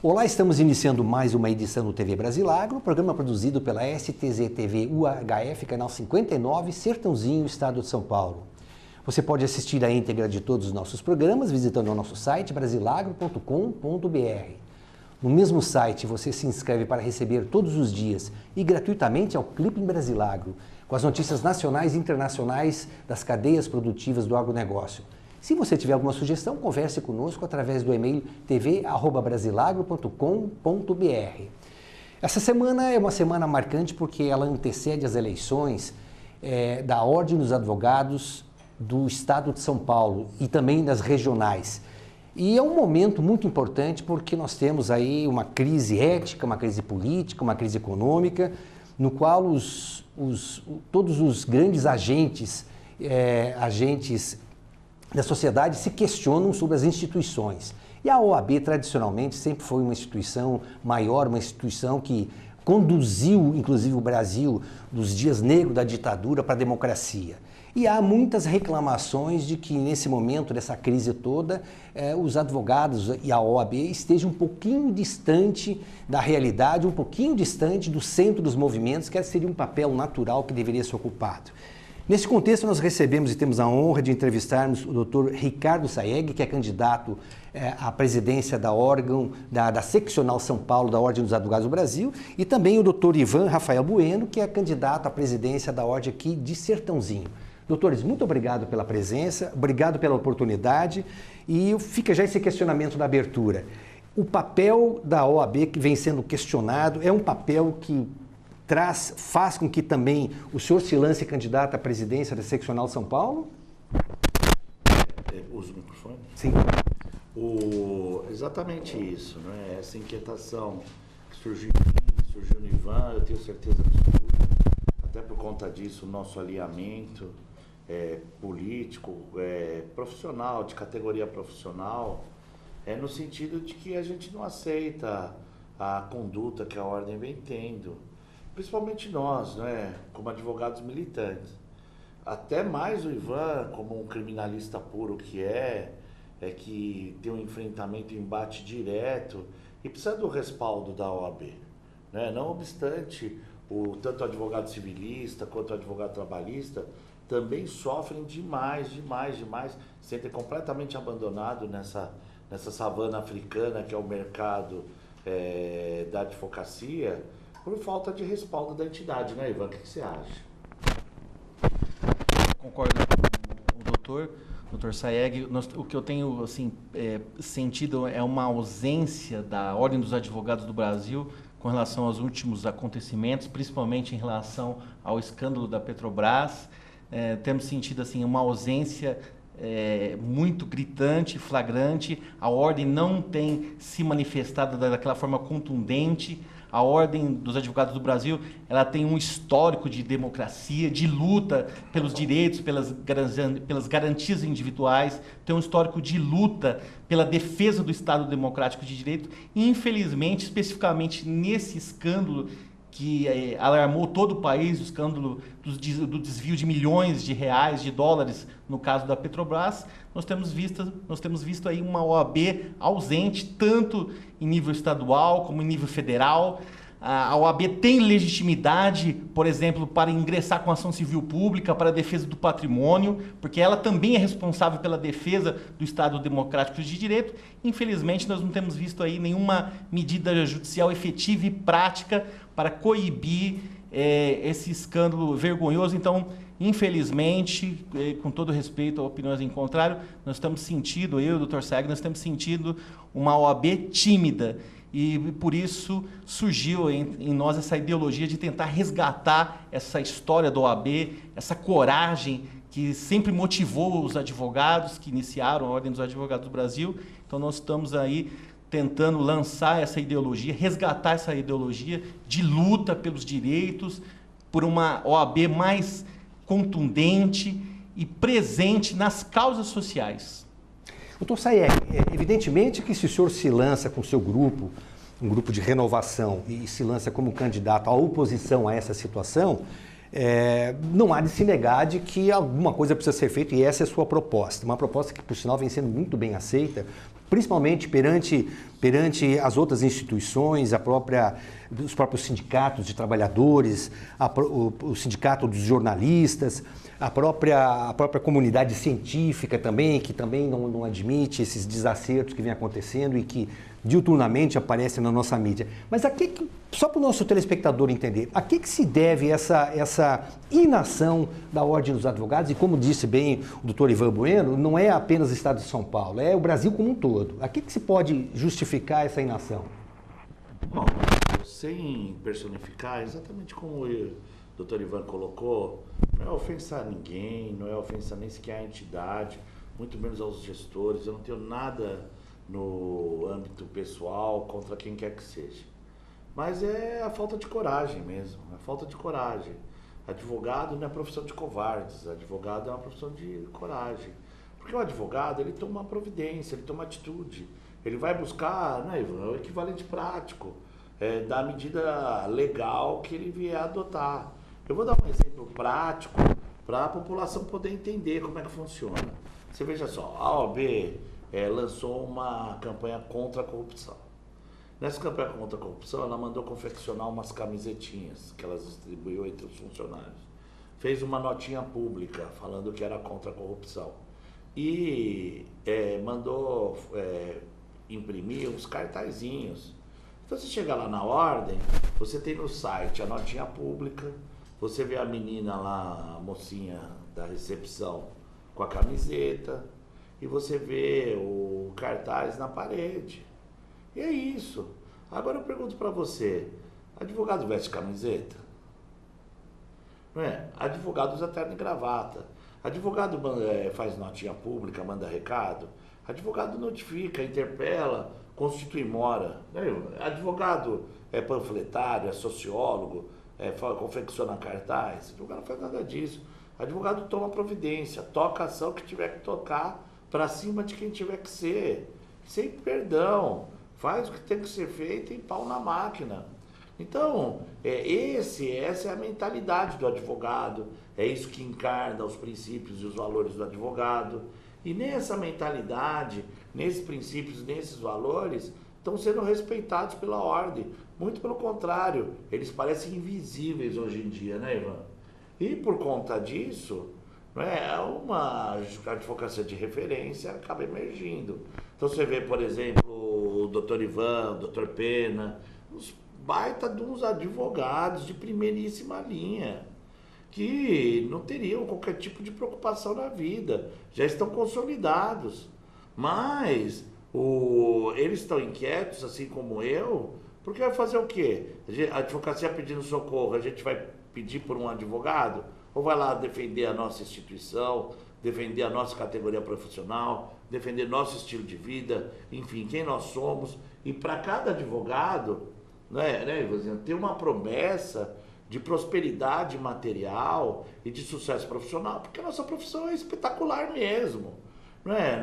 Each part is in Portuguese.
Olá, estamos iniciando mais uma edição do TV Brasilagro, programa produzido pela STZ TV UHF, canal 59, Sertãozinho, Estado de São Paulo. Você pode assistir a íntegra de todos os nossos programas visitando o nosso site brasilagro.com.br. No mesmo site, você se inscreve para receber todos os dias e gratuitamente ao Clipe em Brasilagro, com as notícias nacionais e internacionais das cadeias produtivas do agronegócio. Se você tiver alguma sugestão, converse conosco através do e-mail tv@brasilagro.com.br. Essa semana é uma semana marcante porque ela antecede as eleições da Ordem dos Advogados do Estado de São Paulo e também das regionais. E é um momento muito importante porque nós temos aí uma crise ética, uma crise política, uma crise econômica, no qual todos os grandes agentes da sociedade se questionam sobre as instituições. E a OAB, tradicionalmente, sempre foi uma instituição maior, uma instituição que conduziu, inclusive, o Brasil dos dias negros da ditadura para a democracia. E há muitas reclamações de que, nesse momento dessa crise toda, os advogados e a OAB estejam um pouquinho distante da realidade, um pouquinho distante do centro dos movimentos, que seria um papel natural que deveria ser ocupado. Nesse contexto, nós recebemos e temos a honra de entrevistarmos o Dr. Ricardo Sayegh, que é candidato à presidência da Seccional São Paulo da Ordem dos Advogados do Brasil, e também o Dr. Ivan Rafael Bueno, que é candidato à presidência da Ordem aqui de Sertãozinho. Doutores, muito obrigado pela presença, obrigado pela oportunidade, e fica já esse questionamento da abertura. O papel da OAB que vem sendo questionado é um papel que faz com que também o senhor se lance candidato à presidência da Seccional São Paulo? Usa o microfone? Sim. Exatamente isso, né? Essa inquietação que surgiu em mim, surgiu no Ivan, eu tenho certeza absoluta, até por conta disso, o nosso alinhamento político, profissional, de categoria profissional, no sentido de que a gente não aceita a conduta que a Ordem vem tendo. Principalmente nós, né, como advogados militantes. Até mais o Ivan, como um criminalista puro que tem um enfrentamento, um embate direto e precisa do respaldo da OAB. Né? Não obstante, tanto o advogado civilista quanto o advogado trabalhista também sofrem demais, se sentem completamente abandonados nessa savana africana que é o mercado da advocacia, por falta de respaldo da entidade, né, Ivan? O que você acha? Concordo com o doutor Sayegh. O que eu tenho sentido é uma ausência da Ordem dos Advogados do Brasil com relação aos últimos acontecimentos, principalmente em relação ao escândalo da Petrobras. Temos sentido uma ausência muito gritante, flagrante. A Ordem não tem se manifestado daquela forma contundente. A Ordem dos Advogados do Brasil, ela tem um histórico de democracia, de luta pelos direitos, pelas garantias individuais, tem um histórico de luta pela defesa do Estado Democrático de Direito. E, infelizmente, especificamente nesse escândalo que alarmou todo o país, o escândalo do desvio de milhões de reais, de dólares, no caso da Petrobras, nós temos visto aí uma OAB ausente, tanto em nível estadual como em nível federal. A OAB tem legitimidade, por exemplo, para ingressar com ação civil pública para a defesa do patrimônio, porque ela também é responsável pela defesa do Estado Democrático de Direito. Infelizmente, nós não temos visto aí nenhuma medida judicial efetiva e prática para coibir esse escândalo vergonhoso. Então, infelizmente, com todo respeito a opiniões em contrário, nós estamos sentindo, eu e o Dr. Sayegh, nós estamos sentindo uma OAB tímida. E por isso surgiu em nós essa ideologia de tentar resgatar essa história da OAB, essa coragem que sempre motivou os advogados que iniciaram a Ordem dos Advogados do Brasil. Então nós estamos aí tentando lançar essa ideologia, resgatar essa ideologia de luta pelos direitos, por uma OAB mais contundente e presente nas causas sociais. Doutor Sayegh, evidentemente que se o senhor se lança com o seu grupo, um grupo de renovação, e se lança como candidato à oposição a essa situação, não há de se negar de que alguma coisa precisa ser feita, e essa é a sua proposta. Uma proposta que, por sinal, vem sendo muito bem aceita, principalmente perante as outras instituições, os próprios sindicatos de trabalhadores, o sindicato dos jornalistas, a própria comunidade científica também, que também não admite esses desacertos que vêm acontecendo e que diuturnamente aparecem na nossa mídia. Mas só para o nosso telespectador entender, a que se deve essa inação da Ordem dos Advogados? E como disse bem o doutor Ivan Bueno, não é apenas o Estado de São Paulo, é o Brasil como um todo. A que se pode justificar essa inação? Bom, sem personificar, exatamente como o doutor Ivan colocou, não é ofensa a ninguém, não é ofensa nem sequer à entidade, muito menos aos gestores. Eu não tenho nada no âmbito pessoal contra quem quer que seja. Mas é a falta de coragem mesmo, a falta de coragem. Advogado não é profissão de covardes, advogado é uma profissão de coragem. Porque o advogado, ele toma uma providência, ele toma atitude, ele vai buscar, né, Ivan, o equivalente prático da medida legal que ele vier adotar. Eu vou dar um exemplo prático para a população poder entender como é que funciona. Você veja só, a OAB lançou uma campanha contra a corrupção. Nessa campanha contra a corrupção, ela mandou confeccionar umas camisetinhas que ela distribuiu entre os funcionários. Fez uma notinha pública falando que era contra a corrupção. E mandou imprimir uns cartazinhos. Então, você chega lá na Ordem, você tem no site a notinha pública, você vê a menina lá, a mocinha da recepção com a camiseta, e você vê o cartaz na parede. E é isso. Agora eu pergunto para você, advogado veste camiseta? Não é? Advogado usa terno e gravata. Advogado faz notinha pública, manda recado. Advogado notifica, interpela, constitui mora. Advogado é panfletário, é sociólogo, confecciona cartaz. Advogado não faz nada disso. Advogado toma providência, toca a ação que tiver que tocar para cima de quem tiver que ser. Sem perdão. Faz o que tem que ser feito e pau na máquina. Então, essa é a mentalidade do advogado, é isso que encarna os princípios e os valores do advogado. E nessa mentalidade, nesses princípios, nesses valores, estão sendo respeitados pela ordem. Muito pelo contrário, eles parecem invisíveis hoje em dia, né, Ivan? E por conta disso, uma advocacia de referência acaba emergindo. Então você vê, por exemplo, o doutor Ivan, o doutor Pena, os baita de uns advogados de primeiríssima linha, que não teriam qualquer tipo de preocupação na vida, já estão consolidados. Mas eles estão inquietos, assim como eu, porque vai fazer o quê? A advocacia pedindo socorro, a gente vai pedir por um advogado? Ou vai lá defender a nossa instituição, defender a nossa categoria profissional, defender nosso estilo de vida, enfim, quem nós somos. E para cada advogado, Ivanzinho, ter uma promessa de prosperidade material e de sucesso profissional, porque a nossa profissão é espetacular mesmo,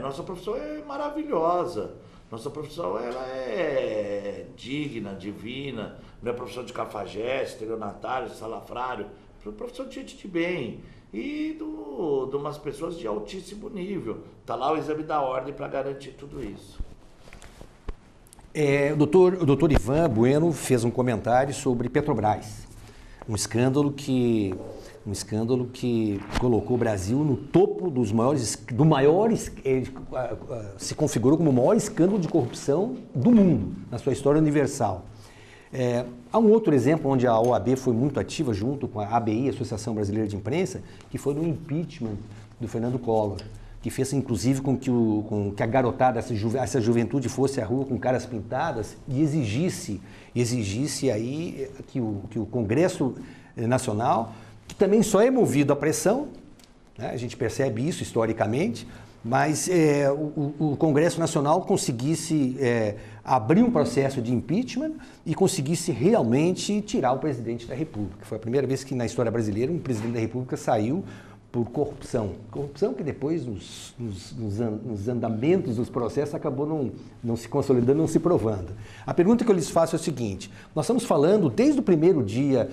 Nossa profissão é maravilhosa, nossa profissão ela é digna, divina, não é profissão de cafajeste, estelionatário, salafrário, é profissão de gente de bem e de umas pessoas de altíssimo nível. Está lá o exame da ordem para garantir tudo isso. O doutor Ivan Bueno fez um comentário sobre Petrobras, um escândalo que colocou o Brasil no topo se configurou como o maior escândalo de corrupção do mundo, na sua história universal. Há um outro exemplo onde a OAB foi muito ativa junto com a ABI, Associação Brasileira de Imprensa, que foi no impeachment do Fernando Collor, que fez inclusive com que a garotada, essa juventude fosse à rua com caras pintadas e exigisse aí que o Congresso Nacional, que também só é movido à pressão, a gente percebe isso historicamente, mas o Congresso Nacional conseguisse abrir um processo de impeachment e conseguisse realmente tirar o presidente da República. Foi a primeira vez que na história brasileira um presidente da República saiu por corrupção. Corrupção que depois, nos andamentos dos processos, acabou não se consolidando, não se provando. A pergunta que eu lhes faço é o seguinte: nós estamos falando, desde o primeiro dia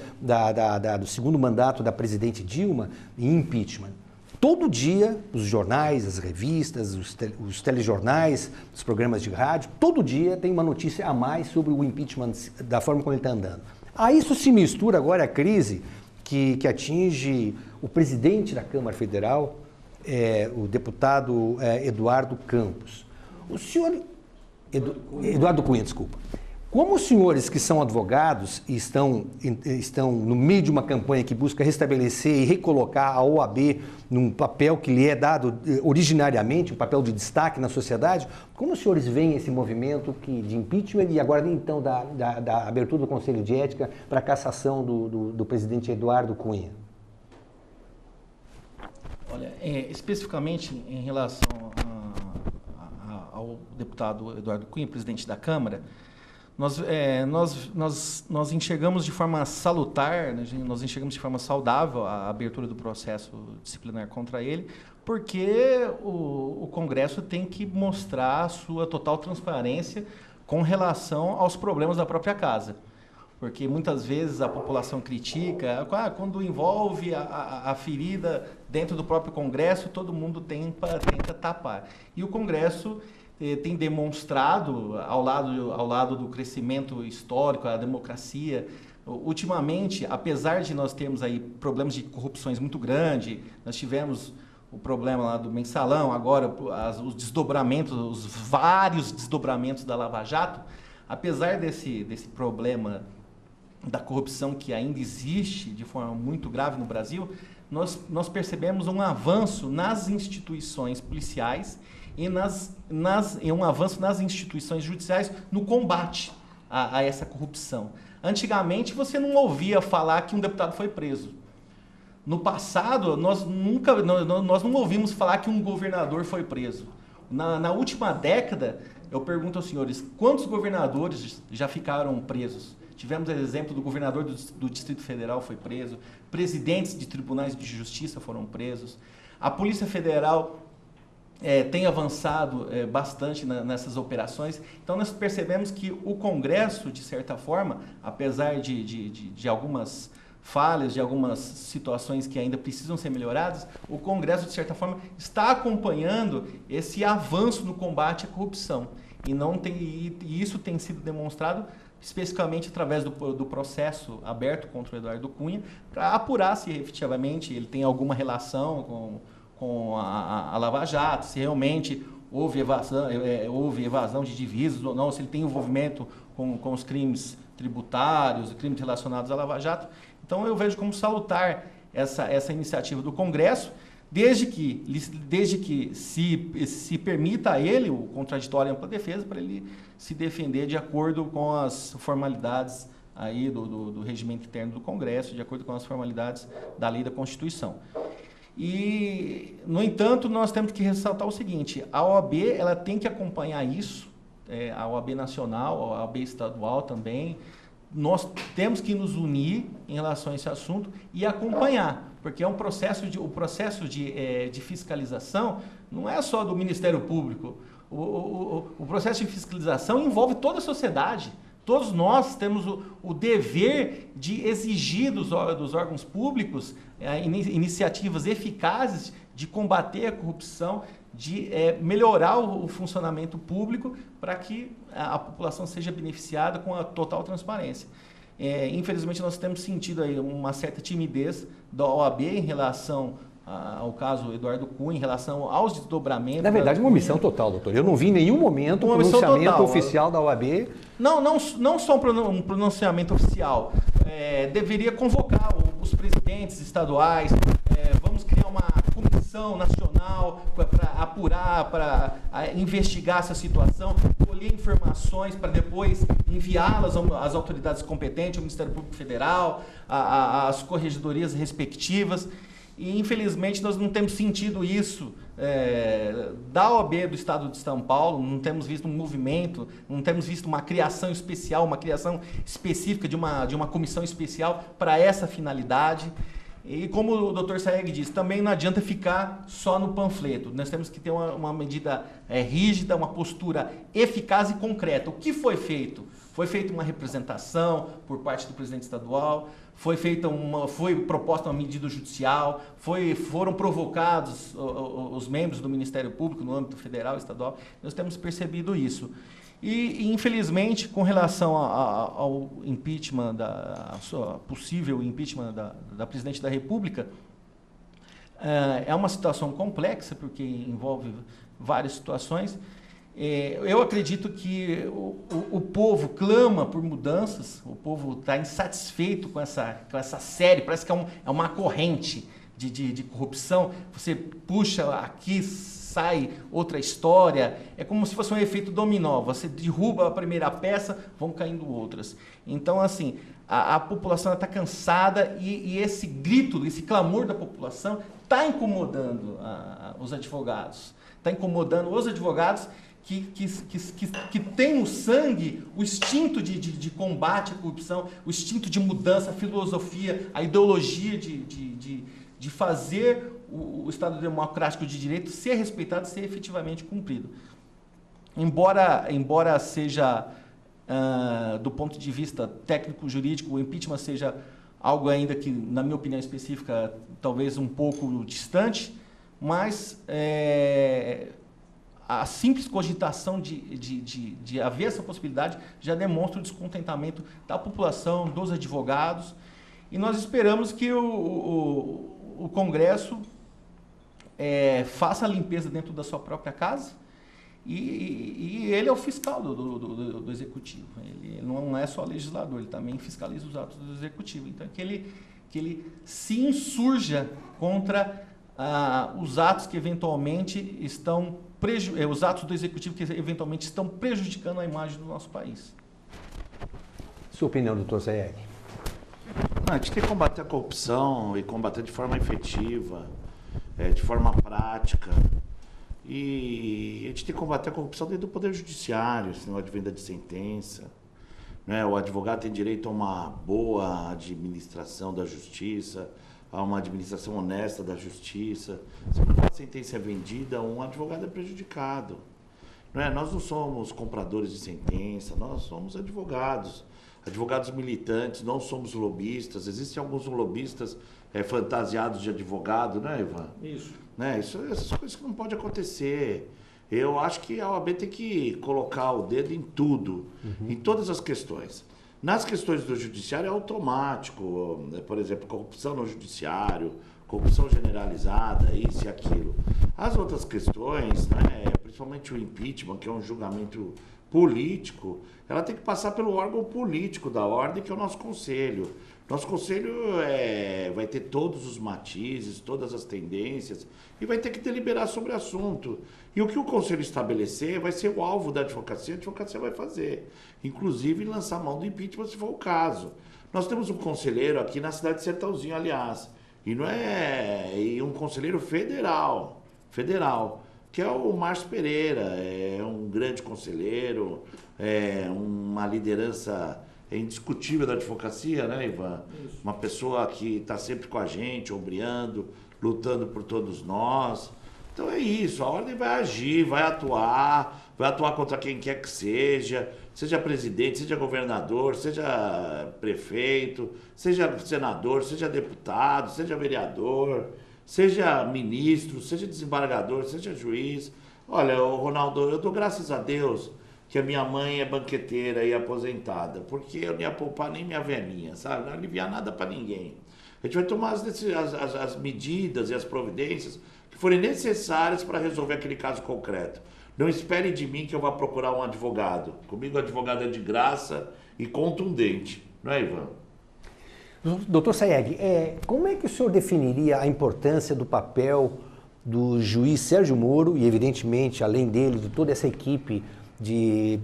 do segundo mandato da presidente Dilma, em impeachment. Todo dia, os jornais, as revistas, os telejornais, os programas de rádio, todo dia tem uma notícia a mais sobre o impeachment, da forma como ele está andando. A isso se mistura agora a crise que atinge o presidente da Câmara Federal, o deputado Eduardo Campos. O senhor... Eduardo Cunha, desculpa. Como os senhores que são advogados e estão no meio de uma campanha que busca restabelecer e recolocar a OAB num papel que lhe é dado originariamente, um papel de destaque na sociedade, como os senhores veem esse movimento de impeachment e agora então da abertura do Conselho de Ética para a cassação do presidente Eduardo Cunha? Olha, especificamente em relação ao deputado Eduardo Cunha, presidente da Câmara, nós enxergamos de forma salutar, nós enxergamos de forma saudável a abertura do processo disciplinar contra ele, porque o Congresso tem que mostrar a sua total transparência com relação aos problemas da própria casa. Porque muitas vezes a população critica, quando envolve a ferida dentro do próprio Congresso, todo mundo tenta tapar. E o Congresso tem demonstrado, ao lado do crescimento histórico, a democracia, ultimamente, apesar de nós termos aí problemas de corrupções muito grandes, nós tivemos o problema lá do mensalão, agora os desdobramentos, os vários desdobramentos da Lava Jato, apesar desse problema da corrupção que ainda existe de forma muito grave no Brasil, nós percebemos um avanço nas instituições policiais e um avanço nas instituições judiciais no combate a essa corrupção. Antigamente, você não ouvia falar que um deputado foi preso. No passado, nós não ouvimos falar que um governador foi preso. Na última década, eu pergunto aos senhores, quantos governadores já ficaram presos? Tivemos o exemplo do governador do Distrito Federal foi preso, presidentes de tribunais de justiça foram presos. A Polícia Federal tem avançado bastante nessas operações. Então, nós percebemos que o Congresso, de certa forma, apesar de algumas falhas, de algumas situações que ainda precisam ser melhoradas, o Congresso, de certa forma, está acompanhando esse avanço no combate à corrupção. E isso tem sido demonstrado especificamente através do processo aberto contra o Eduardo Cunha, para apurar se efetivamente ele tem alguma relação com a Lava Jato, se realmente houve evasão de divisas ou não, se ele tem envolvimento com os crimes tributários, crimes relacionados à Lava Jato. Então, eu vejo como salutar essa iniciativa do Congresso, desde que se permita a ele o contraditório e ampla defesa, para ele se defender de acordo com as formalidades aí do regimento interno do Congresso, de acordo com as formalidades da lei da Constituição. E, no entanto, nós temos que ressaltar o seguinte: a OAB ela tem que acompanhar isso, a OAB nacional, a OAB estadual também. Nós temos que nos unir em relação a esse assunto e acompanhar, porque o processo de fiscalização não é só do Ministério Público. O processo de fiscalização envolve toda a sociedade. Todos nós temos o dever de exigir dos órgãos públicos iniciativas eficazes de combater a corrupção, de melhorar o funcionamento público para que a população seja beneficiada com a total transparência. Infelizmente, nós temos sentido aí uma certa timidez da OAB em relação ao caso Eduardo Cunha, em relação aos desdobramentos. Na verdade, uma omissão total, doutor. Eu não vi em nenhum momento um pronunciamento oficial da OAB. Não só um pronunciamento oficial. Deveria convocar os presidentes estaduais, vamos criar uma comissão nacional para apurar, para investigar essa situação, colher informações para depois enviá-las às autoridades competentes, ao Ministério Público Federal, às corregedorias respectivas. E, infelizmente, nós não temos sentido isso da OAB do Estado de São Paulo, não temos visto um movimento, não temos visto uma criação especial, uma criação específica de uma comissão especial para essa finalidade. E como o Dr. Saeg disse, também não adianta ficar só no panfleto. Nós temos que ter uma medida rígida, uma postura eficaz e concreta. O que foi feito? Foi feita uma representação por parte do presidente estadual, foi proposta uma medida judicial, foram provocados os membros do Ministério Público no âmbito federal e estadual. Nós temos percebido isso. E infelizmente, com relação ao impeachment, possível impeachment da Presidente da República, é uma situação complexa, porque envolve várias situações. Eu acredito que o povo clama por mudanças, o povo está insatisfeito com essa série, parece que é uma corrente de corrupção. Você puxa aqui, sai outra história, é como se fosse um efeito dominó, você derruba a primeira peça, vão caindo outras. Então, assim, a população está cansada e esse grito, esse clamor da população está incomodando os advogados. Está incomodando os advogados que têm no sangue o instinto de combate à corrupção, o instinto de mudança, a filosofia, a ideologia de fazer o Estado Democrático de Direito ser respeitado, ser efetivamente cumprido. Embora seja, do ponto de vista técnico-jurídico, o impeachment seja algo ainda que, na minha opinião específica, talvez um pouco distante, mas a simples cogitação de haver essa possibilidade já demonstra o descontentamento da população, dos advogados, e nós esperamos que o Congresso faça a limpeza dentro da sua própria casa, e ele é o fiscal do Executivo. Ele não é só legislador, ele também fiscaliza os atos do Executivo. Então, que ele se insurja contra os atos que eventualmente os atos do Executivo que eventualmente estão prejudicando a imagem do nosso país. Sua opinião, doutor Saeg? A gente tem que combater a corrupção e combater de forma efetiva, de forma prática. E a gente tem que combater a corrupção dentro do Poder Judiciário, senão de venda de sentença. Né? O advogado tem direito a uma boa administração da justiça, a uma administração honesta da justiça. Se uma sentença é vendida, um advogado é prejudicado. Não é? Nós não somos compradores de sentença, nós somos advogados. Advogados militantes, não somos lobistas. Existem alguns lobistas fantasiados de advogado, né, Ivan? Isso. Né? Essas coisas que não podem acontecer. Eu acho que a OAB tem que colocar o dedo em tudo, em todas as questões. Nas questões do judiciário é automático, por exemplo, corrupção no judiciário, corrupção generalizada, isso e aquilo. As outras questões, né, principalmente o impeachment, que é um julgamento político, ela tem que passar pelo órgão político da ordem, que é o nosso conselho. Nosso conselho vai ter todos os matizes, todas as tendências, e vai ter que deliberar sobre o assunto. E o que o conselho estabelecer vai ser o alvo da advocacia, a advocacia vai fazer. Inclusive lançar mão do impeachment, se for o caso. Nós temos um conselheiro aqui na cidade de Sertãozinho, aliás, e um conselheiro federal, que é o Márcio Pereira, é um grande conselheiro, uma liderança indiscutível da advocacia, né, Ivan? Isso. Uma pessoa que está sempre com a gente, ombreando, lutando por todos nós. Então é isso, a ordem vai agir, vai atuar contra quem quer que seja presidente, seja governador, seja prefeito, seja senador, seja deputado, seja vereador, seja ministro, seja desembargador, seja juiz. Olha, Ronaldo, eu dou graças a Deus que a minha mãe é banqueteira e aposentada, porque eu não ia poupar nem minha velhinha, sabe? Não ia aliviar nada para ninguém. A gente vai tomar as medidas e as providências que forem necessárias para resolver aquele caso concreto. Não espere de mim que eu vá procurar um advogado. Comigo o advogado é de graça e contundente, não é, Ivan? Doutor Saeg, como é que o senhor definiria a importância do papel do juiz Sérgio Moro e, evidentemente, além dele, de toda essa equipe de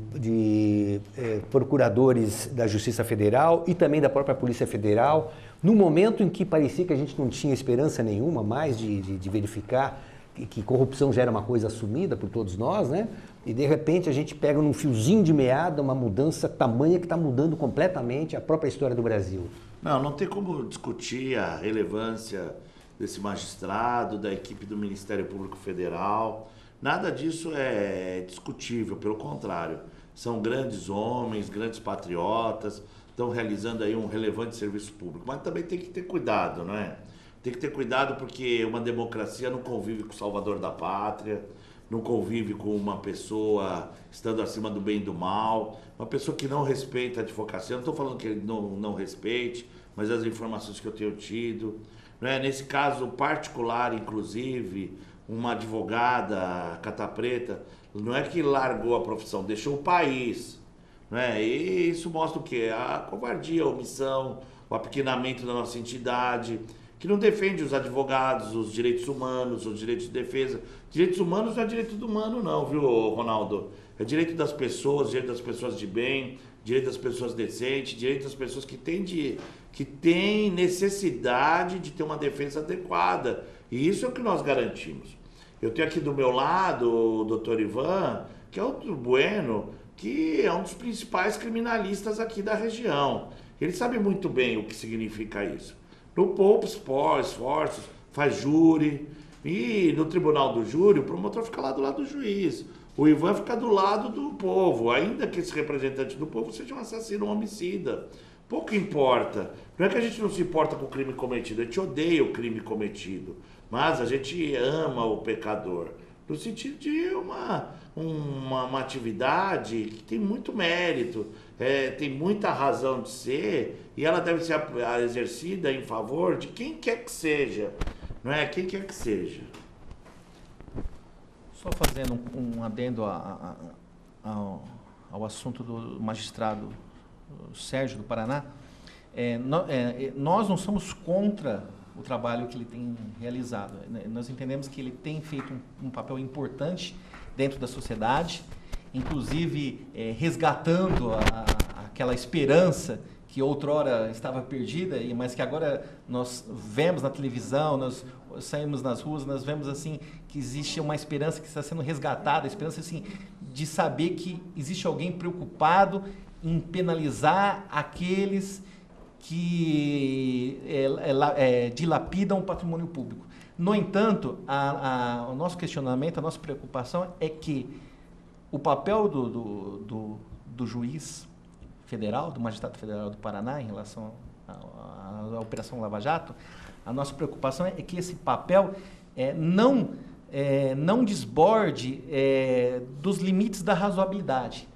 procuradores da Justiça Federal e também da própria Polícia Federal, no momento em que parecia que a gente não tinha esperança nenhuma mais de verificar que corrupção já era uma coisa assumida por todos nós, né? E de repente a gente pega num fiozinho de meada uma mudança tamanha que está mudando completamente a própria história do Brasil. Não tem como discutir a relevância desse magistrado, da equipe do Ministério Público Federal. Nada disso é discutível, pelo contrário. São grandes homens, grandes patriotas, estão realizando aí um relevante serviço público. Mas também tem que ter cuidado, não é? Tem que ter cuidado porque uma democracia não convive com o salvador da pátria, não convive com uma pessoa estando acima do bem e do mal, uma pessoa que não respeita a advocacia. Eu não estou falando que ele não respeite, mas as informações que eu tenho tido. Não é? Nesse caso particular, inclusive, uma advogada Cata Preta, não é que largou a profissão, deixou o país. Não é? E isso mostra o quê? A covardia, a omissão, o apequenamento da nossa entidade, que não defende os advogados, os direitos humanos, os direitos de defesa. Direitos humanos não é direito do humano não, viu, Ronaldo? É direito das pessoas, direito das pessoas de bem, direito das pessoas decentes, direito das pessoas que têm necessidade de ter uma defesa adequada. E isso é o que nós garantimos. Eu tenho aqui do meu lado o doutor Ivan, que é outro bueno, que é um dos principais criminalistas aqui da região. Ele sabe muito bem o que significa isso. No poupa esforços, faz júri, e no tribunal do júri o promotor fica lá do lado do juiz. O Ivan fica do lado do povo, ainda que esse representante do povo seja um assassino, um homicida. Pouco importa. Não é que a gente não se importa com o crime cometido, a gente odeia o crime cometido, mas a gente ama o pecador, no sentido de uma atividade que tem muito mérito, tem muita razão de ser, e ela deve ser exercida em favor de quem quer que seja, não é? Quem quer que seja. Só fazendo um adendo ao assunto do magistrado Sérgio do Paraná, nós não somos contra o trabalho que ele tem realizado. Nós entendemos que ele tem feito um papel importante dentro da sociedade, inclusive resgatando aquela esperança que outrora estava perdida, mas que agora nós vemos na televisão, nós saímos nas ruas, nós vemos assim que existe uma esperança que está sendo resgatada, a esperança assim de saber que existe alguém preocupado em penalizar aqueles que dilapidam o patrimônio público. No entanto, o nosso questionamento, a nossa preocupação é que o papel do juiz federal, do magistrado federal do Paraná, em relação à Operação Lava Jato, a nossa preocupação é que esse papel não desborde dos limites da razoabilidade.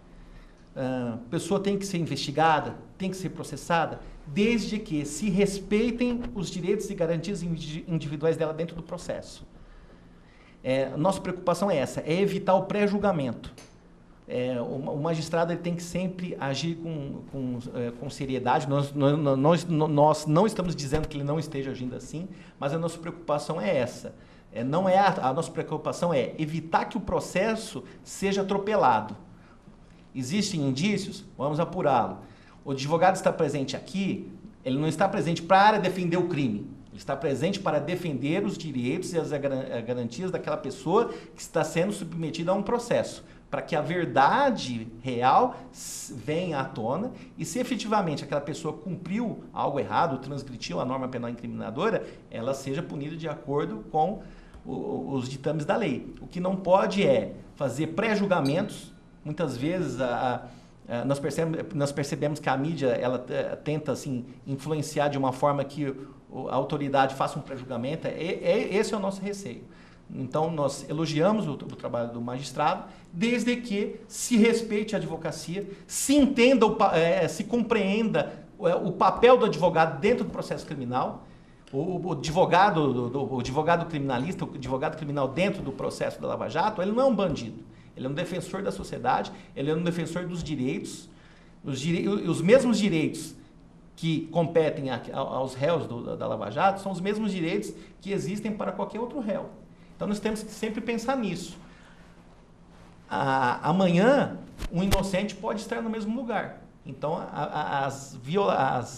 A pessoa tem que ser investigada, tem que ser processada, desde que se respeitem os direitos e garantias individuais dela dentro do processo. Nossa preocupação é essa, é evitar o pré-julgamento. O magistrado ele tem que sempre agir com seriedade. Nós não estamos dizendo que ele não esteja agindo assim, mas a nossa preocupação é essa. A nossa preocupação é evitar que o processo seja atropelado. Existem indícios? Vamos apurá-lo. O advogado está presente aqui, ele não está presente para defender o crime. Ele está presente para defender os direitos e as garantias daquela pessoa que está sendo submetida a um processo, para que a verdade real venha à tona e se efetivamente aquela pessoa cumpriu algo errado, transgrediu a norma penal incriminadora, ela seja punida de acordo com os ditames da lei. O que não pode é fazer pré-julgamentos. Muitas vezes nós percebemos que a mídia ela tenta assim, influenciar de uma forma que a autoridade faça um pré-julgamento. Esse é o nosso receio. Então, nós elogiamos o trabalho do magistrado, desde que se respeite a advocacia, se entenda, se compreenda o papel do advogado dentro do processo criminal. O advogado criminalista, o advogado criminal dentro do processo da Lava Jato, ele não é um bandido. Ele é um defensor da sociedade, ele é um defensor dos direitos, os mesmos direitos que competem aos réus da Lava Jato são os mesmos direitos que existem para qualquer outro réu. Então, nós temos que sempre pensar nisso. Amanhã, um inocente pode estar no mesmo lugar. Então,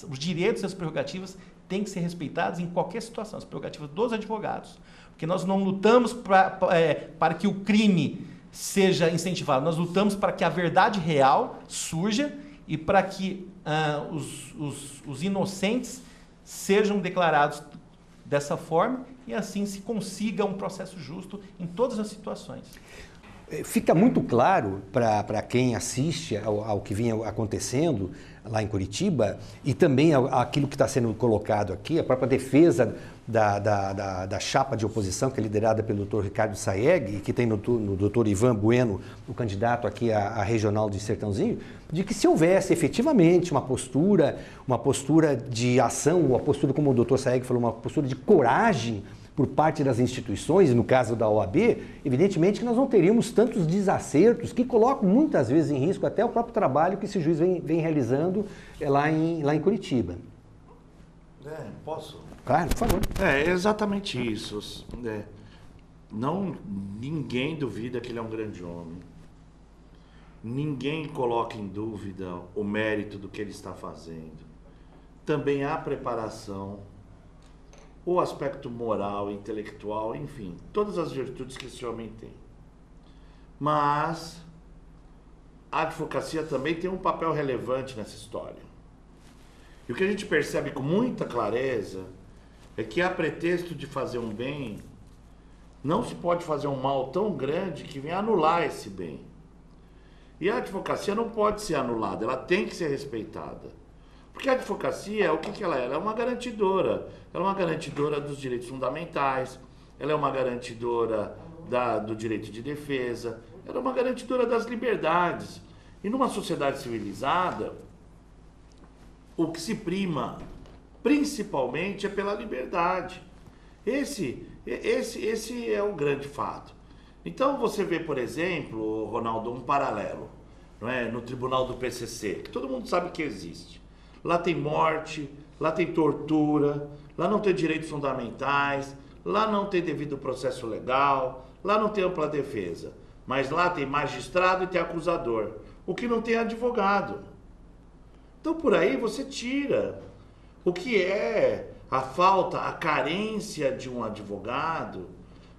os direitos e as prerrogativas têm que ser respeitados em qualquer situação, as prerrogativas dos advogados. Porque nós não lutamos para que o crime seja incentivado, nós lutamos para que a verdade real surja e para que os inocentes sejam declarados dessa forma e assim se consiga um processo justo em todas as situações. Fica muito claro para quem assiste ao que vinha acontecendo lá em Curitiba e também aquilo que está sendo colocado aqui, a própria defesa da chapa de oposição, que é liderada pelo Dr. Ricardo Sayegh, e que tem no Dr. Ivan Bueno, o candidato aqui à regional de Sertãozinho, de que se houvesse efetivamente uma postura de ação, uma postura, como o Dr. Sayegh falou, uma postura de coragem por parte das instituições, no caso da OAB, evidentemente que nós não teríamos tantos desacertos que colocam muitas vezes em risco até o próprio trabalho que esse juiz vem realizando lá em Curitiba. Posso? Claro, por favor. É exatamente isso. Ninguém duvida que ele é um grande homem. Ninguém coloca em dúvida o mérito do que ele está fazendo. Também há preparação, o aspecto moral, intelectual, enfim, todas as virtudes que esse homem tem. Mas a advocacia também tem um papel relevante nessa história. E o que a gente percebe com muita clareza é que, a pretexto de fazer um bem, não se pode fazer um mal tão grande que venha anular esse bem. E a advocacia não pode ser anulada, ela tem que ser respeitada. Porque a advocacia, o que ela é? Ela é uma garantidora. Ela é uma garantidora dos direitos fundamentais, ela é uma garantidora do direito de defesa, ela é uma garantidora das liberdades. E numa sociedade civilizada, o que se prima, principalmente, é pela liberdade. Esse é o grande fato. Então você vê, por exemplo, Ronaldo, um paralelo, não é? No tribunal do PCC, que todo mundo sabe que existe. Lá tem morte, lá tem tortura, lá não tem direitos fundamentais, lá não tem devido processo legal, lá não tem ampla defesa. Mas lá tem magistrado e tem acusador. O que não tem é advogado. Então por aí você tira o que é a falta, a carência de um advogado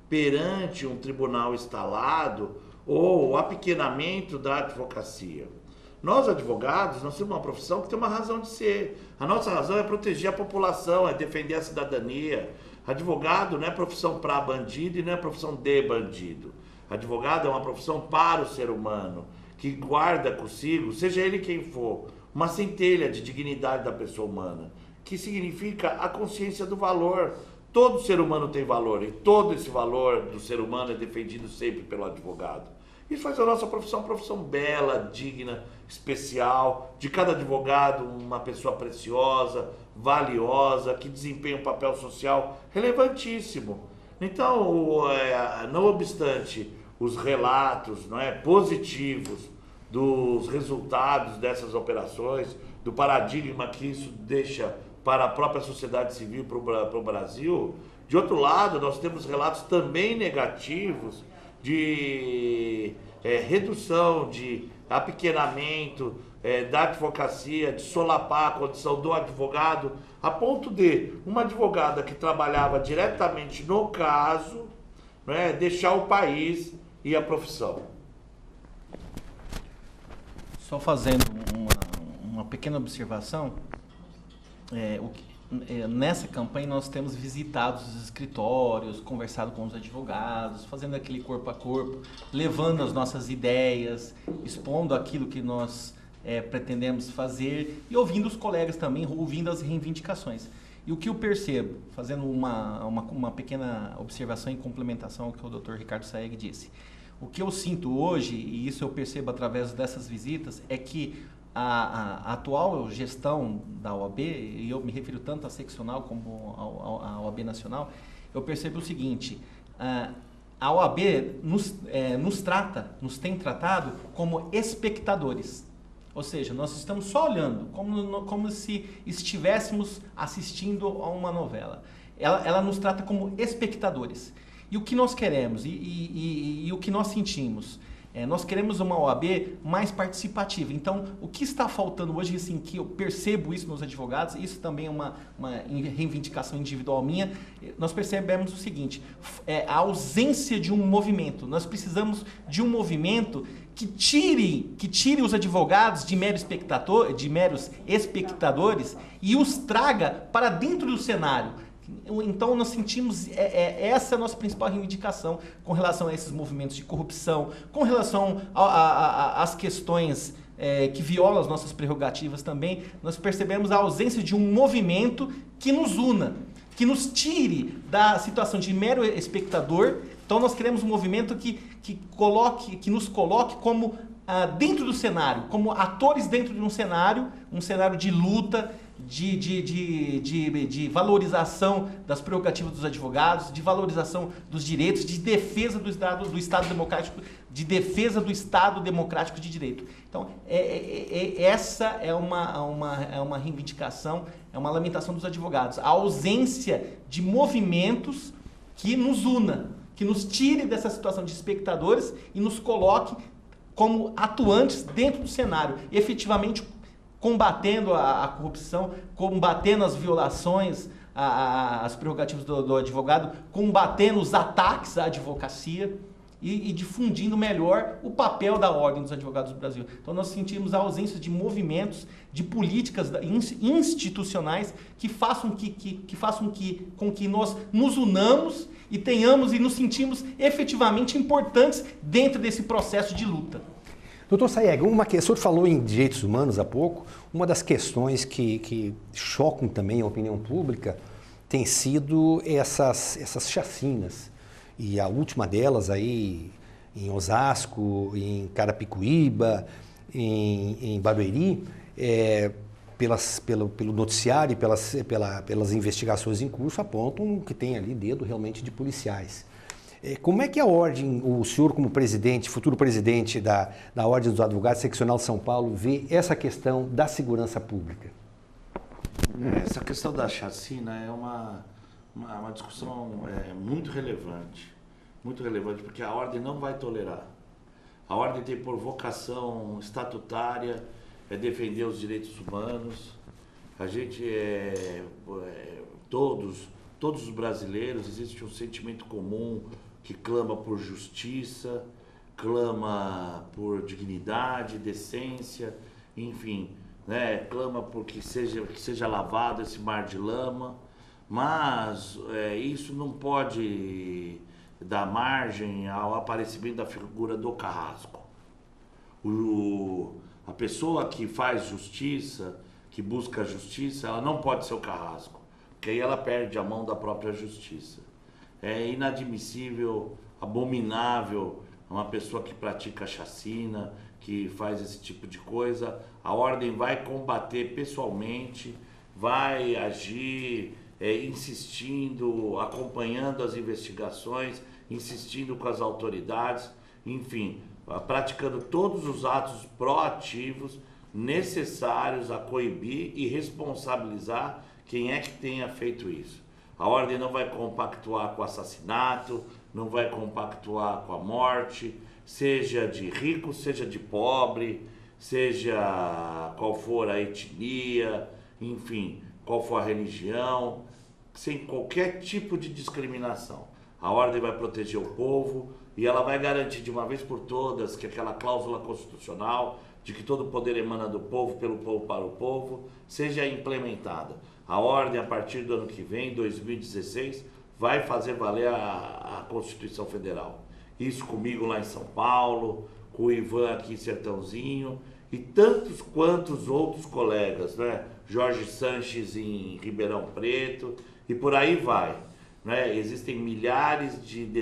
perante um tribunal instalado ou o apequenamento da advocacia. Nós, advogados, nós temos uma profissão que tem uma razão de ser. A nossa razão é proteger a população, é defender a cidadania. Advogado não é profissão para bandido e não é profissão de bandido. Advogado é uma profissão para o ser humano, que guarda consigo, seja ele quem for, uma centelha de dignidade da pessoa humana, que significa a consciência do valor. Todo ser humano tem valor e todo esse valor do ser humano é defendido sempre pelo advogado. Isso faz a nossa profissão uma profissão bela, digna, especial, de cada advogado uma pessoa preciosa, valiosa, que desempenha um papel social relevantíssimo. Então, não obstante os relatos, positivos dos resultados dessas operações, do paradigma que isso deixa para a própria sociedade civil, para o Brasil, de outro lado, nós temos relatos também negativos de redução, de apequenamento da advocacia, de solapar a condição do advogado, a ponto de uma advogada que trabalhava diretamente no caso, deixar o país e a profissão. Só fazendo uma pequena observação, nessa campanha nós temos visitado os escritórios, conversado com os advogados, fazendo aquele corpo a corpo, levando as nossas ideias, expondo aquilo que nós pretendemos fazer e ouvindo os colegas também, ouvindo as reivindicações. E o que eu percebo, fazendo uma pequena observação em complementação ao que o Dr. Ricardo Sayegh disse, o que eu sinto hoje, e isso eu percebo através dessas visitas, é que a atual gestão da OAB, e eu me refiro tanto à seccional como à OAB nacional, eu percebo o seguinte: a OAB nos tem tratado como espectadores. Ou seja, nós estamos só olhando, como se estivéssemos assistindo a uma novela. Ela nos trata como espectadores. E o que nós queremos e o que nós sentimos Nós queremos uma OAB mais participativa. Então, o que está faltando hoje, assim, que eu percebo isso nos advogados, isso também é uma reivindicação individual minha, nós percebemos o seguinte, a ausência de um movimento. Nós precisamos de um movimento que tire os advogados de meros espectadores e os traga para dentro do cenário. Então, nós sentimos, essa é a nossa principal reivindicação com relação a esses movimentos de corrupção, com relação às questões que violam as nossas prerrogativas também. Nós percebemos a ausência de um movimento que nos una, que nos tire da situação de mero espectador. Então, nós queremos um movimento que nos coloque como dentro do cenário, como atores dentro de um cenário de luta, de valorização das prerrogativas dos advogados, de valorização dos direitos, de defesa do Estado democrático, de defesa do Estado democrático de direito. Então, essa é uma reivindicação, é uma lamentação dos advogados. A ausência de movimentos que nos una, que nos tire dessa situação de espectadores e nos coloque como atuantes dentro do cenário, efetivamente combatendo a corrupção, combatendo as violações às prerrogativas do advogado, combatendo os ataques à advocacia e difundindo melhor o papel da Ordem dos Advogados do Brasil. Então, nós sentimos a ausência de movimentos, de políticas institucionais que façam com que nós nos unamos e tenhamos e nos sentimos efetivamente importantes dentro desse processo de luta. Doutor Sayegh, o senhor falou em direitos humanos há pouco, uma das questões que chocam também a opinião pública tem sido essas chacinas. E a última delas aí em Osasco, em Carapicuíba, em Barueri, pelo noticiário e pelas investigações em curso apontam que tem ali dedo realmente de policiais. Como é que a Ordem, o senhor como presidente, futuro presidente da Ordem dos Advogados Seccional de São Paulo, vê essa questão da segurança pública? Essa questão da chacina é uma discussão muito relevante, porque a Ordem não vai tolerar. A Ordem tem por vocação estatutária defender os direitos humanos. A gente todos os brasileiros, existe um sentimento comum que clama por justiça, clama por dignidade, decência, enfim, né? Clama por que seja lavado esse mar de lama, mas isso não pode dar margem ao aparecimento da figura do carrasco. A pessoa que faz justiça, que busca justiça, ela não pode ser o carrasco, porque aí ela perde a mão da própria justiça. É inadmissível, abominável uma pessoa que pratica chacina, que faz esse tipo de coisa. A Ordem vai combater pessoalmente, vai agir insistindo, acompanhando as investigações, insistindo com as autoridades, enfim, praticando todos os atos proativos necessários a coibir e responsabilizar quem é que tenha feito isso. A Ordem não vai compactuar com o assassinato, não vai compactuar com a morte, seja de rico, seja de pobre, seja qual for a etnia, enfim, qual for a religião, sem qualquer tipo de discriminação. A Ordem vai proteger o povo e ela vai garantir de uma vez por todas que aquela cláusula constitucional de que todo poder emana do povo, pelo povo, para o povo, seja implementada. A Ordem, a partir do ano que vem, 2016, vai fazer valer a Constituição Federal. Isso comigo lá em São Paulo, com o Ivan aqui em Sertãozinho e tantos quantos outros colegas, né? Jorge Sanches em Ribeirão Preto e por aí vai. Né? Existem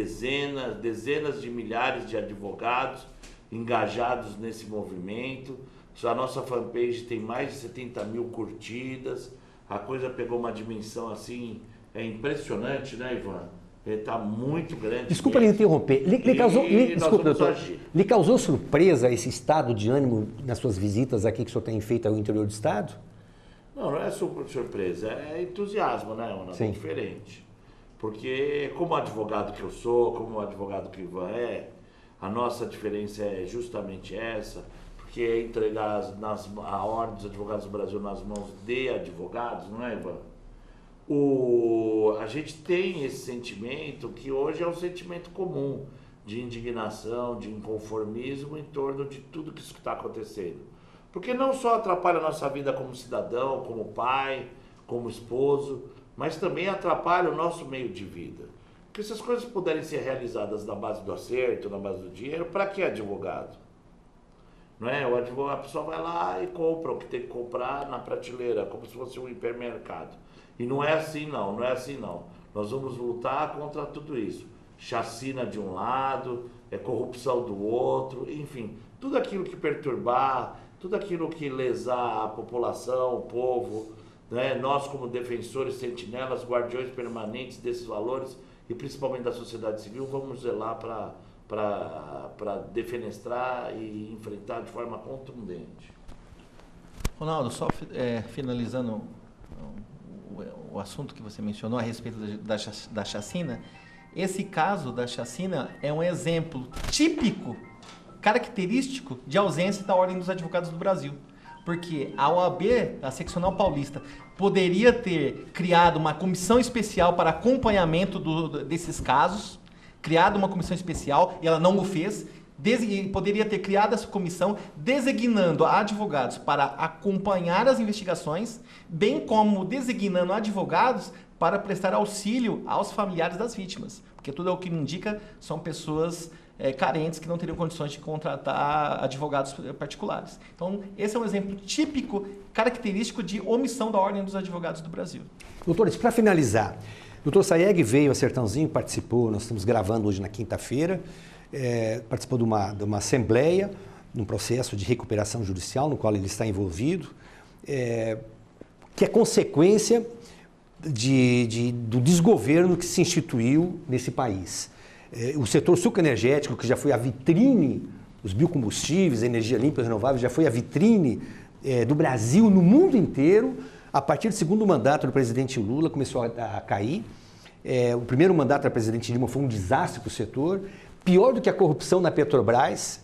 dezenas de milhares de advogados engajados nesse movimento. A nossa fanpage tem mais de 70 mil curtidas. A coisa pegou uma dimensão assim, impressionante, né, Ivan? Está muito grande. Desculpa lhe interromper. Lhe causou surpresa esse estado de ânimo nas suas visitas aqui que o senhor tem feito ao interior do estado? Não é surpresa, é entusiasmo, né? É diferente. Porque como advogado que eu sou, como advogado que o Ivan A nossa diferença é justamente essa, porque é entregar a Ordem dos Advogados do Brasil nas mãos de advogados, não é, Ivan? A gente tem esse sentimento que hoje é um sentimento comum de indignação, de inconformismo em torno de tudo que isso está acontecendo. Porque não só atrapalha a nossa vida como cidadão, como pai, como esposo, mas também atrapalha o nosso meio de vida. Porque se as coisas puderem ser realizadas na base do acerto, na base do dinheiro, para que advogado? Não é? O advogado, a pessoa vai lá e compra o que tem que comprar na prateleira, como se fosse um hipermercado. E não é assim não, não é assim não. Nós vamos lutar contra tudo isso. Chacina de um lado, corrupção do outro, enfim, tudo aquilo que perturbar, tudo aquilo que lesar a população, o povo, né? Nós como defensores, sentinelas, guardiões permanentes desses valores e principalmente da sociedade civil, vamos zelar para defenestrar e enfrentar de forma contundente. Ronaldo, só finalizando o assunto que você mencionou a respeito da chacina, esse caso da chacina é um exemplo típico, característico de ausência da Ordem dos Advogados do Brasil. Porque a OAB, a Seccional Paulista, poderia ter criado uma comissão especial para acompanhamento desses casos, criado uma comissão especial, e ela não o fez, poderia ter criado essa comissão designando advogados para acompanhar as investigações, bem como designando advogados para prestar auxílio aos familiares das vítimas. Porque tudo o que indica são pessoas carentes que não teriam condições de contratar advogados particulares. Então, esse é um exemplo típico, característico de omissão da Ordem dos Advogados do Brasil. Doutores, para finalizar, o doutor Sayegh veio a Sertãozinho, participou, nós estamos gravando hoje na quinta-feira, participou de uma assembleia, num processo de recuperação judicial no qual ele está envolvido, que é consequência do desgoverno que se instituiu nesse país. O setor sucroenergético, que já foi a vitrine, os biocombustíveis, a energia limpa e renovável, já foi a vitrine do Brasil no mundo inteiro. A partir do segundo mandato do presidente Lula começou a cair. O primeiro mandato da presidente Dilma foi um desastre para o setor. Pior do que a corrupção na Petrobras,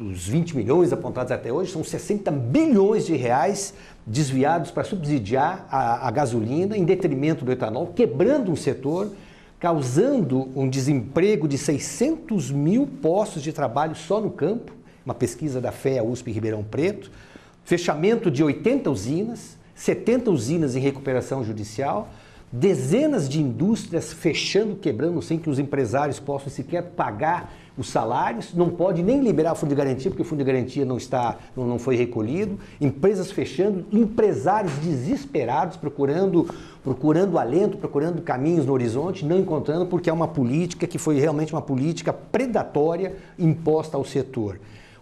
os 20 milhões apontados até hoje, são 60 bilhões de reais desviados para subsidiar a gasolina em detrimento do etanol, quebrando um setor, causando um desemprego de 600 mil postos de trabalho só no campo, uma pesquisa da FEA USP Ribeirão Preto, fechamento de 80 usinas, 70 usinas em recuperação judicial, dezenas de indústrias fechando, quebrando, sem que os empresários possam sequer pagar os salários, não pode nem liberar o fundo de garantia, porque o fundo de garantia não foi recolhido, empresas fechando, empresários desesperados procurando alento, procurando caminhos no horizonte, não encontrando, porque é uma política que foi realmente uma política predatória imposta ao setor.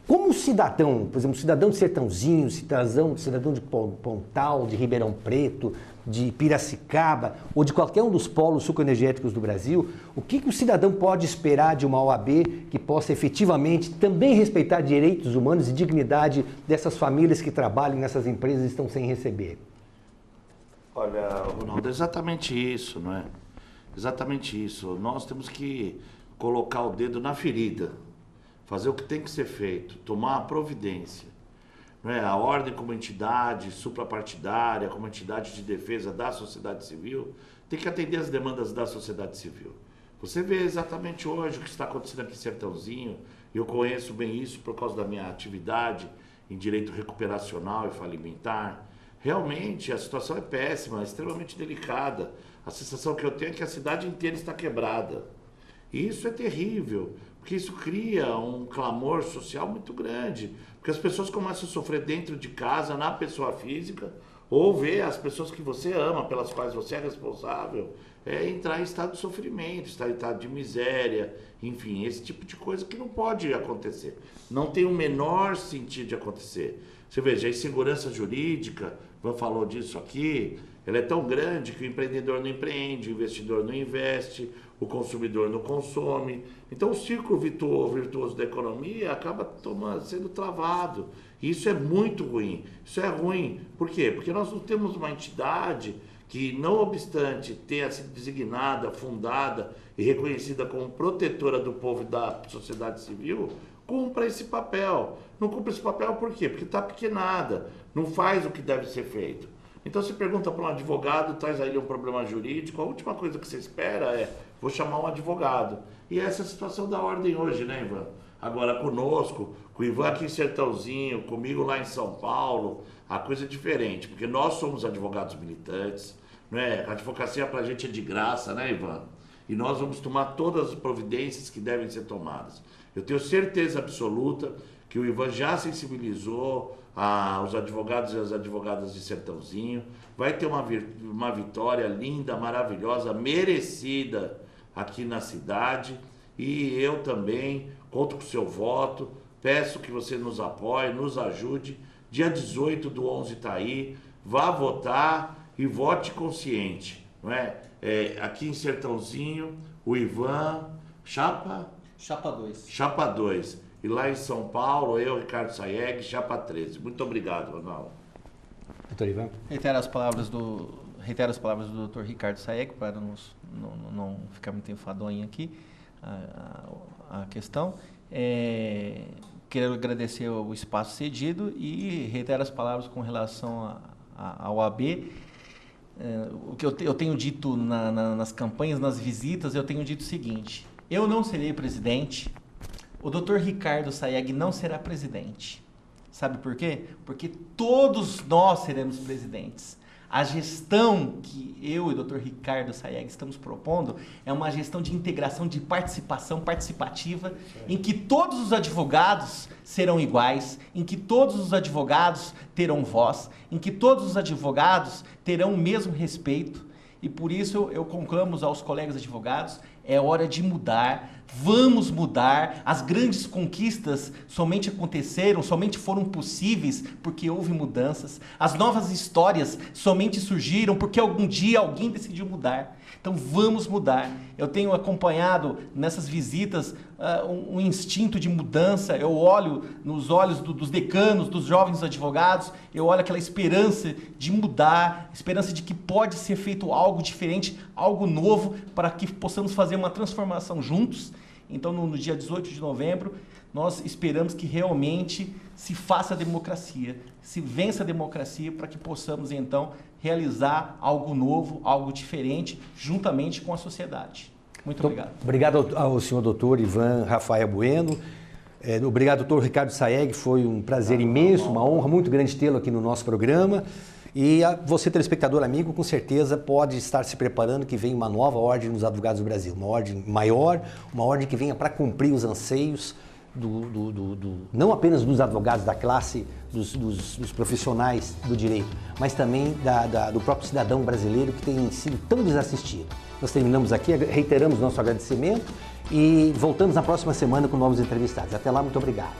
Como o cidadão, por exemplo, cidadão de Sertãozinho, cidadão de Pontal, de Ribeirão Preto, de Piracicaba ou de qualquer um dos polos sucroenergéticos do Brasil, o que o cidadão pode esperar de uma OAB que possa efetivamente também respeitar direitos humanos e dignidade dessas famílias que trabalham nessas empresas e estão sem receber? Olha, Ronaldo, é exatamente isso, não é? Exatamente isso. Nós temos que colocar o dedo na ferida, fazer o que tem que ser feito, tomar a providência. A Ordem como entidade suprapartidária, como entidade de defesa da sociedade civil, tem que atender as demandas da sociedade civil. Você vê exatamente hoje o que está acontecendo aqui em Sertãozinho, e eu conheço bem isso por causa da minha atividade em direito recuperacional e falimentar. Realmente a situação é péssima, é extremamente delicada. A sensação que eu tenho é que a cidade inteira está quebrada. E isso é terrível, porque isso cria um clamor social muito grande. Porque as pessoas começam a sofrer dentro de casa, na pessoa física, ou ver as pessoas que você ama, pelas quais você é responsável, entrar em estado de sofrimento, estar em estado de miséria, enfim, esse tipo de coisa que não pode acontecer. Não tem o menor sentido de acontecer. Você veja, a insegurança jurídica, Ivan falou disso aqui, ela é tão grande que o empreendedor não empreende, o investidor não investe, o consumidor não consome. Então o círculo virtuoso da economia acaba sendo travado. E isso é muito ruim. Isso é ruim. Por quê? Porque nós não temos uma entidade que, não obstante tenha sido designada, fundada e reconhecida como protetora do povo e da sociedade civil, cumpra esse papel. Não cumpre esse papel por quê? Porque está pequenada, não faz o que deve ser feito. Então se pergunta para um advogado, traz a ele um problema jurídico, a última coisa que você espera é, vou chamar um advogado. E essa é a situação da ordem hoje, né, Ivan? Agora conosco, com o Ivan aqui em Sertãozinho, comigo lá em São Paulo, a coisa é diferente, porque nós somos advogados militantes, não é? A advocacia para a gente é de graça, né, Ivan? E nós vamos tomar todas as providências que devem ser tomadas. Eu tenho certeza absoluta que o Ivan já sensibilizou os advogados e as advogadas de Sertãozinho. Vai ter uma vitória linda, maravilhosa, merecida aqui na cidade. E eu também conto com o seu voto. Peço que você nos apoie, nos ajude. Dia 18 do 11 está aí. Vá votar e vote consciente. Não é? Aqui em Sertãozinho, o Ivan, Chapa 2. Chapa 2. E lá em São Paulo, eu, Ricardo Sayeg, Chapa 13. Muito obrigado, Ronaldo. Doutor Ivan. Reitero as palavras do Dr. Ricardo Sayeg, para não ficar muito enfadonho aqui a questão. Quero agradecer o espaço cedido e reitero as palavras com relação ao AB. O que eu tenho dito nas campanhas, nas visitas, eu tenho dito o seguinte: eu não serei presidente, o Dr. Ricardo Sayeg não será presidente. Sabe por quê? Porque todos nós seremos presidentes. A gestão que eu e o Dr. Ricardo Sayeg estamos propondo é uma gestão de integração, de participação participativa, em que todos os advogados serão iguais, em que todos os advogados terão voz, em que todos os advogados terão o mesmo respeito. E por isso eu conclamo aos colegas advogados, é hora de mudar, vamos mudar. As grandes conquistas somente aconteceram, somente foram possíveis porque houve mudanças. As novas histórias somente surgiram porque algum dia alguém decidiu mudar. Então vamos mudar. Eu tenho acompanhado nessas visitas um instinto de mudança. Eu olho nos olhos dos decanos, dos jovens advogados, eu olho aquela esperança de mudar, esperança de que pode ser feito algo diferente, algo novo, para que possamos fazer uma transformação juntos. Então, no dia 18 de novembro, nós esperamos que realmente se faça a democracia, se vença a democracia, para que possamos, então, realizar algo novo, algo diferente, juntamente com a sociedade. Muito obrigado. Obrigado ao senhor doutor Ivan Rafael Bueno. Obrigado, doutor Ricardo Sayeg. Foi um prazer imenso, uma honra muito grande tê-lo aqui no nosso programa. E você, telespectador amigo, com certeza pode estar se preparando que vem uma nova ordem dos advogados do Brasil. Uma ordem maior, uma ordem que venha para cumprir os anseios não apenas dos advogados da classe, dos profissionais do direito, mas também do próprio cidadão brasileiro que tem sido tão desassistido. Nós terminamos aqui, reiteramos nosso agradecimento e voltamos na próxima semana com novos entrevistados. Até lá, muito obrigado.